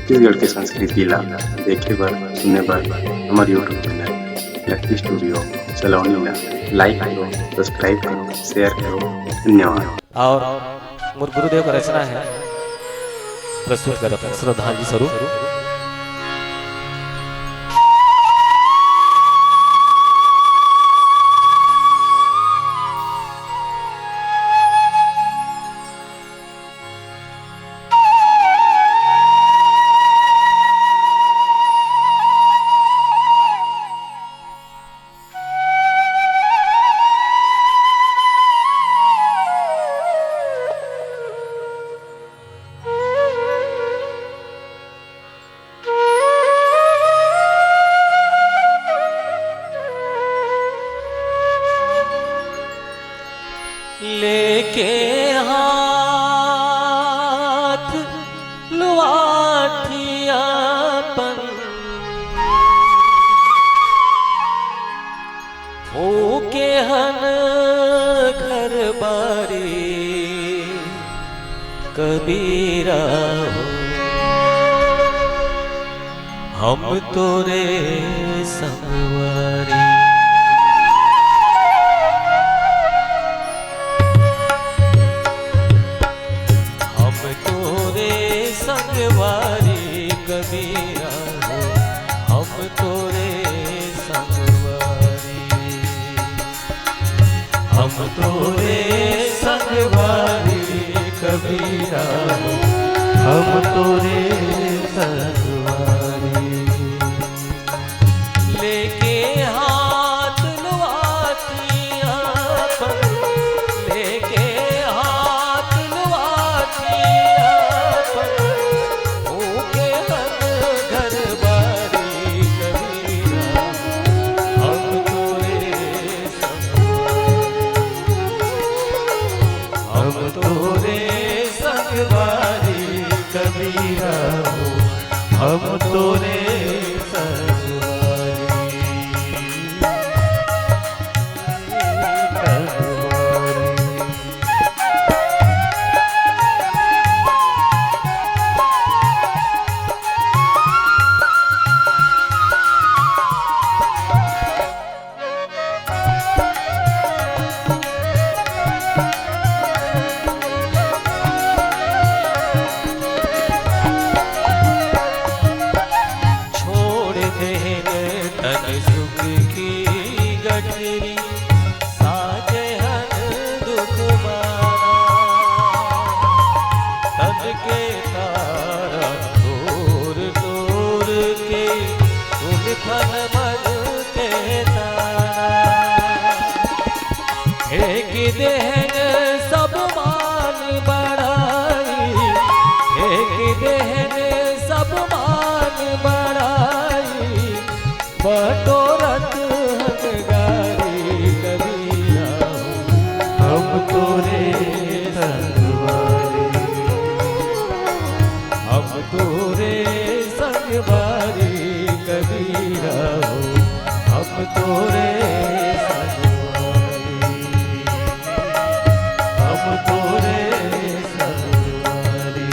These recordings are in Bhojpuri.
छत्तीसगढ़ के संस्कृति ला देखे बर सुने बर हमारे यूट्यूब चैनल लकी स्टूडियो सलोनी ला लाइक करो, सब्सक्राइब करो, शेयर करो। धन्यवाद। और मोर गुरुदेव का रचना है प्रस्तुत करत श्रद्धांजलि स्वरूप। लेके हाथ लुआठियापन फूके हन घर बारी कबीरा हो, हम तोरे संगवारी। संगवारी कबीरा हो, हम तोरे संगवारी, हम तोरे संगवारी कबीरा हो, हम तोरे संगवारी। लेके हाथ लुआठियापन, लेके हाथ लुआठियापन फूके हन घर बारी कबीरा, हम तोरे संगवारी, हम तोरे संगवारी कबीरा हो, हम तोरे सुख की गठरी साजे हन दुख मारा, तन के तारा तोर तोर के तुम थन मन के तारा। फेंक देहन सब मान बढ़ाई, फेंक देहन सब मान बढ़ाई, बटोरत हंगारी कबीरा हो, हम तोरे संगवारी, हम तोरे संगवारी कबीरा हो, हम तोरे संगवारी, हम तोरे संगवारी।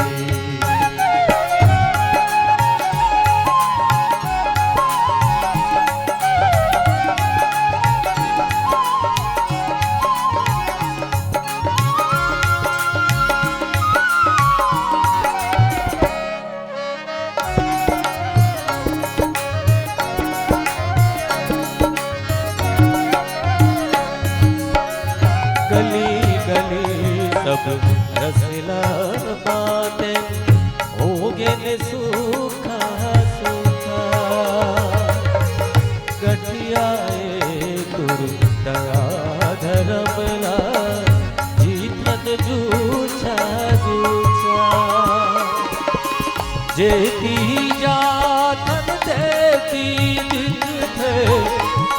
गली गली सब रसला बातें होगे ने सूखा सूखा, गठियाए तुर दया धर्मला जीतन जूझा जूझा। जेती जातन देती दिन थे,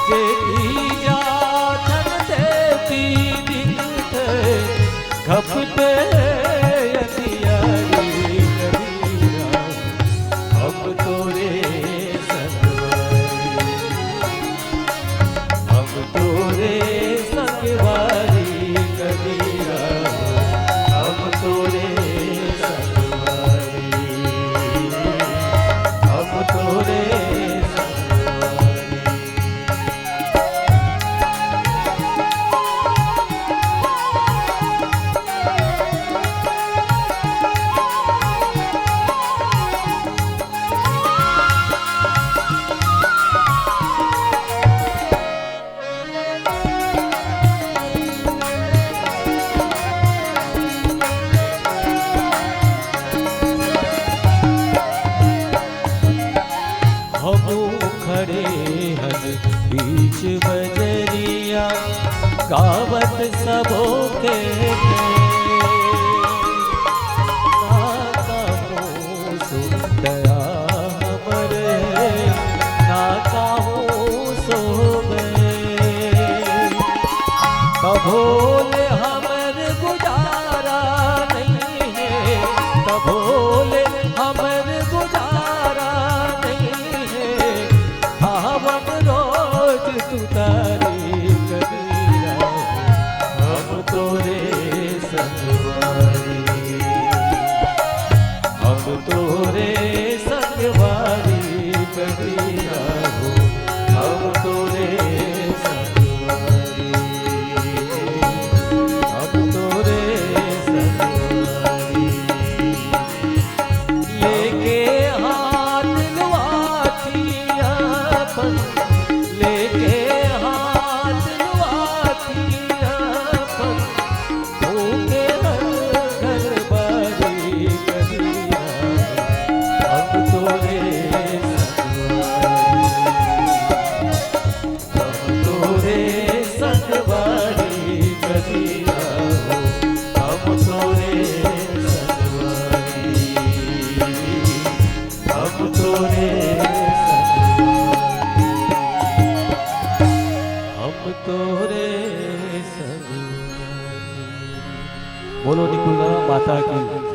जेती जातन देती दिन थे, घपटे अतियारी कबीरा, हम तोरे संगवारी, हम तोरे संगवारी कबीरा, हम तोरे संगवारी। सबो के दया हमरे ना कहूँ सो कभोले हमर गुजारा नहीं है, कभोले हमर गुजारा नहीं है। भावन रोज तू तारी कबीरा हम तोरे संगवारी, हम तोरे संगवारी कबीरा हो, हम तोरे संगवारी, हम तोरे संगवारी। लेके हाथ लुआती अपन, लेके हाथ लुआती अपन, भूखे घर बारी कबीरा हम तोरे संगवारी कबीरा हो, हम तोरे संगवारी, हम तोरे हम तोरे संगवारी। बोलो निकुला माता की।